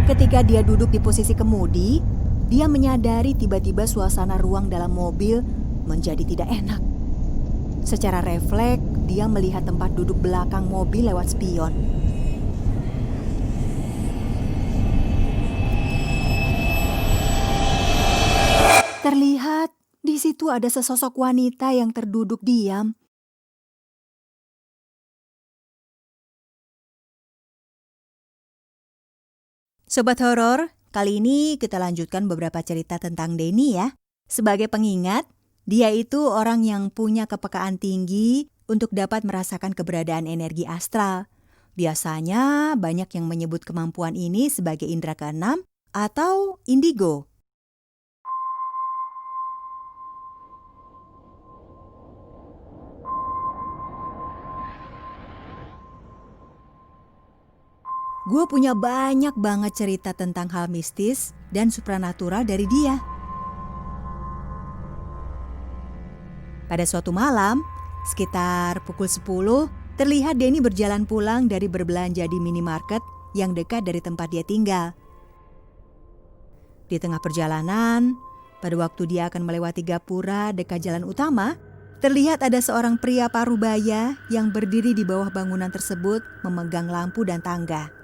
Ketika dia duduk di posisi kemudi, dia menyadari tiba-tiba suasana ruang dalam mobil menjadi tidak enak. Secara refleks, dia melihat tempat duduk belakang mobil lewat spion. Terlihat di situ ada sesosok wanita yang terduduk diam. Sobat horor, kali ini kita lanjutkan beberapa cerita tentang Denny ya. Sebagai pengingat, dia itu orang yang punya kepekaan tinggi untuk dapat merasakan keberadaan energi astral. Biasanya banyak yang menyebut kemampuan ini sebagai indera keenam atau indigo. Gue punya banyak banget cerita tentang hal mistis dan supranatural dari dia. Pada suatu malam, sekitar pukul 10, terlihat Denny berjalan pulang dari berbelanja di minimarket yang dekat dari tempat dia tinggal. Di tengah perjalanan, pada waktu dia akan melewati gapura dekat jalan utama, terlihat ada seorang pria parubaya yang berdiri di bawah bangunan tersebut memegang lampu dan tangga.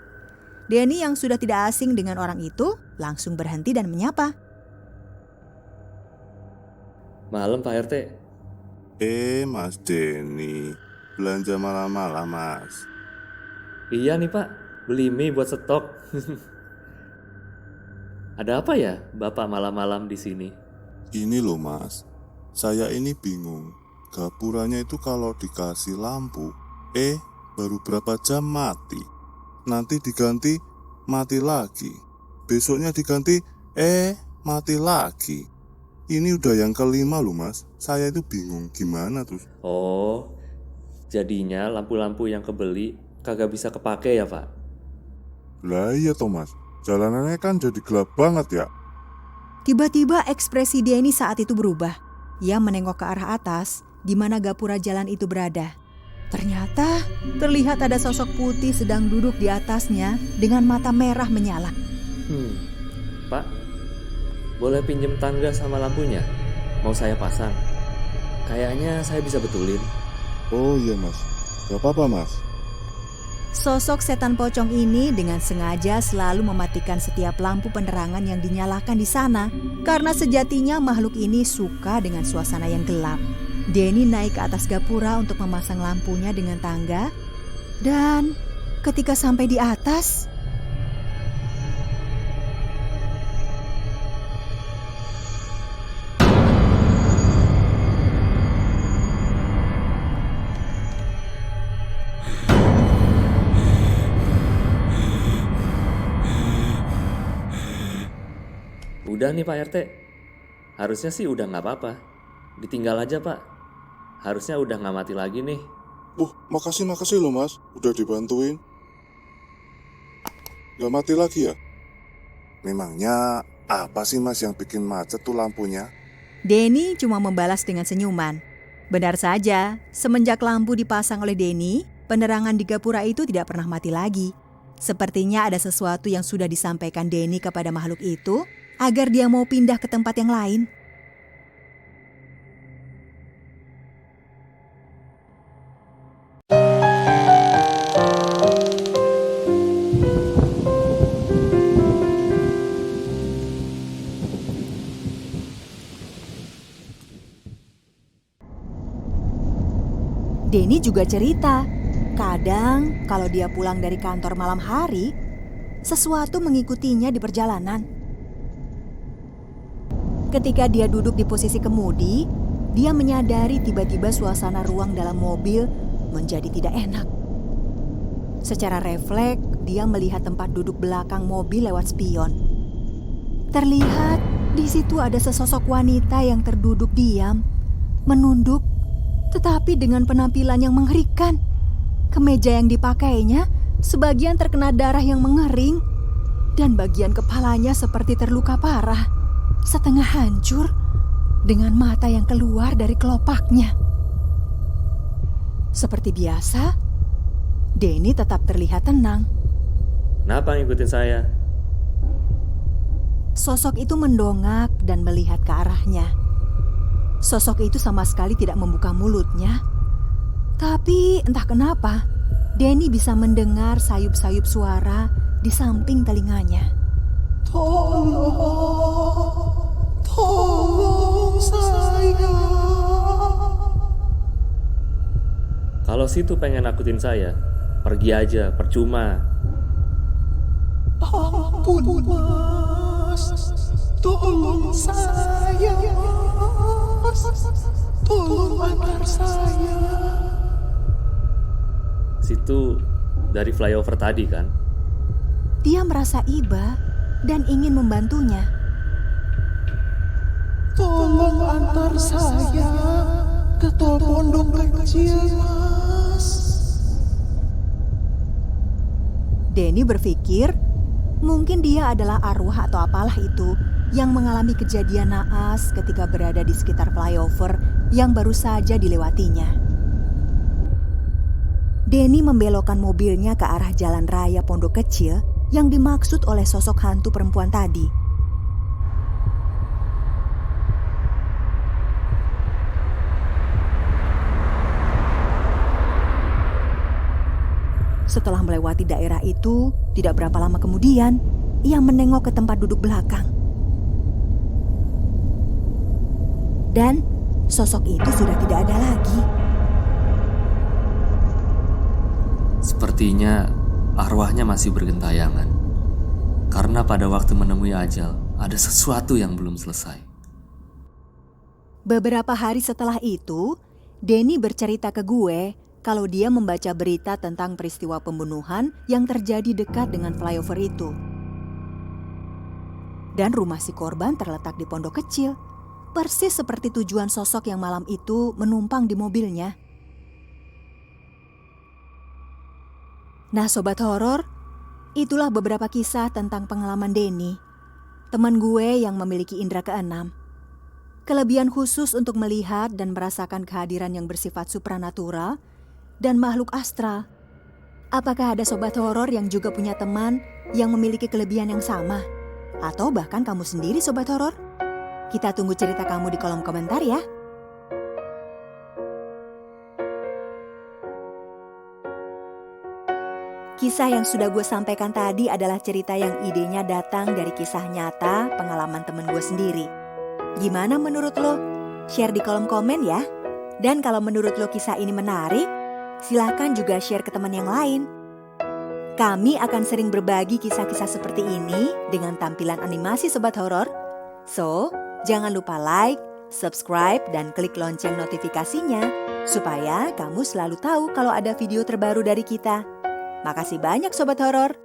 Denny yang sudah tidak asing dengan orang itu langsung berhenti dan menyapa. Malam Pak RT. Mas Denny, belanja malam-malam mas. Iya nih Pak, beli mie buat stok. Ada apa ya Bapak malam-malam di sini? Ini loh mas, saya ini bingung. Gapuranya itu kalau dikasih lampu, baru berapa jam mati. Nanti diganti, mati lagi. Besoknya diganti, mati lagi. Ini udah yang kelima loh mas. Saya itu bingung gimana tuh. Oh, jadinya lampu-lampu yang kebeli kagak bisa kepake ya Pak? Lah iya toh mas, jalanannya kan jadi gelap banget ya. Tiba-tiba ekspresi Denny saat itu berubah. Ia menengok ke arah atas, di mana gapura jalan itu berada. Ternyata terlihat ada sosok putih sedang duduk di atasnya dengan mata merah menyala. Pak, boleh pinjem tangga sama lampunya? Mau saya pasang. Kayaknya saya bisa betulin. Oh iya mas, gak apa-apa mas. Sosok setan pocong ini dengan sengaja selalu mematikan setiap lampu penerangan yang dinyalakan di sana karena sejatinya makhluk ini suka dengan suasana yang gelap. Denny naik ke atas gapura untuk memasang lampunya dengan tangga dan ketika sampai di atas, Udah nih Pak RT. Harusnya sih udah gak apa-apa. Ditinggal aja Pak. Harusnya udah gak mati lagi nih. Makasih loh mas, udah dibantuin. Gak mati lagi ya? Memangnya apa sih mas yang bikin macet tuh lampunya? Denny cuma membalas dengan senyuman. Benar saja, semenjak lampu dipasang oleh Denny, penerangan di gapura itu tidak pernah mati lagi. Sepertinya ada sesuatu yang sudah disampaikan Denny kepada makhluk itu agar dia mau pindah ke tempat yang lain. Denny juga cerita, kadang kalau dia pulang dari kantor malam hari, sesuatu mengikutinya di perjalanan. Ketika dia duduk di posisi kemudi, dia menyadari tiba-tiba suasana ruang dalam mobil menjadi tidak enak. Secara refleks, dia melihat tempat duduk belakang mobil lewat spion. Terlihat di situ ada sesosok wanita yang terduduk diam, menunduk, tetapi dengan penampilan yang mengerikan. Kemeja yang dipakainya sebagian terkena darah yang mengering dan bagian kepalanya seperti terluka parah, setengah hancur dengan mata yang keluar dari kelopaknya. Seperti biasa, Denny tetap terlihat tenang. Kenapa ngikutin saya? Sosok itu mendongak dan melihat ke arahnya. Sosok itu sama sekali tidak membuka mulutnya. Tapi entah kenapa, Denny bisa mendengar sayup-sayup suara di samping telinganya. Tolong saya. Kalau situ pengen nakutin saya, pergi aja, percuma. Ampun mas, tolong saya mas, tolong antar saya. Situ dari flyover tadi kan? Dia merasa iba dan ingin membantunya. Tolong antar saya ke tol pondok kecil mas. Denny berpikir mungkin dia adalah arwah atau apalah itu yang mengalami kejadian naas ketika berada di sekitar flyover yang baru saja dilewatinya. Denny membelokkan mobilnya ke arah jalan raya pondok kecil yang dimaksud oleh sosok hantu perempuan tadi. Setelah melewati daerah itu, tidak berapa lama kemudian, ia menengok ke tempat duduk belakang. Dan sosok itu sudah tidak ada lagi. Sepertinya arwahnya masih bergentayangan. Karena pada waktu menemui ajal, ada sesuatu yang belum selesai. Beberapa hari setelah itu, Denny bercerita ke gue kalau dia membaca berita tentang peristiwa pembunuhan yang terjadi dekat dengan flyover itu. Dan rumah si korban terletak di pondok kecil, persis seperti tujuan sosok yang malam itu menumpang di mobilnya. Nah Sobat Horor, itulah beberapa kisah tentang pengalaman Denny, teman gue yang memiliki indera keenam. Kelebihan khusus untuk melihat dan merasakan kehadiran yang bersifat supranatural dan makhluk astral. Apakah ada Sobat Horor yang juga punya teman yang memiliki kelebihan yang sama? Atau bahkan kamu sendiri Sobat Horor? Kita tunggu cerita kamu di kolom komentar ya. Kisah yang sudah gue sampaikan tadi adalah cerita yang idenya datang dari kisah nyata pengalaman temen gue sendiri. Gimana menurut lo? Share di kolom komen ya. Dan kalau menurut lo kisah ini menarik, silahkan juga share ke teman yang lain. Kami akan sering berbagi kisah-kisah seperti ini dengan tampilan animasi Sobat Horor. So, jangan lupa like, subscribe, dan klik lonceng notifikasinya supaya kamu selalu tahu kalau ada video terbaru dari kita. Makasih banyak Sobat Horor.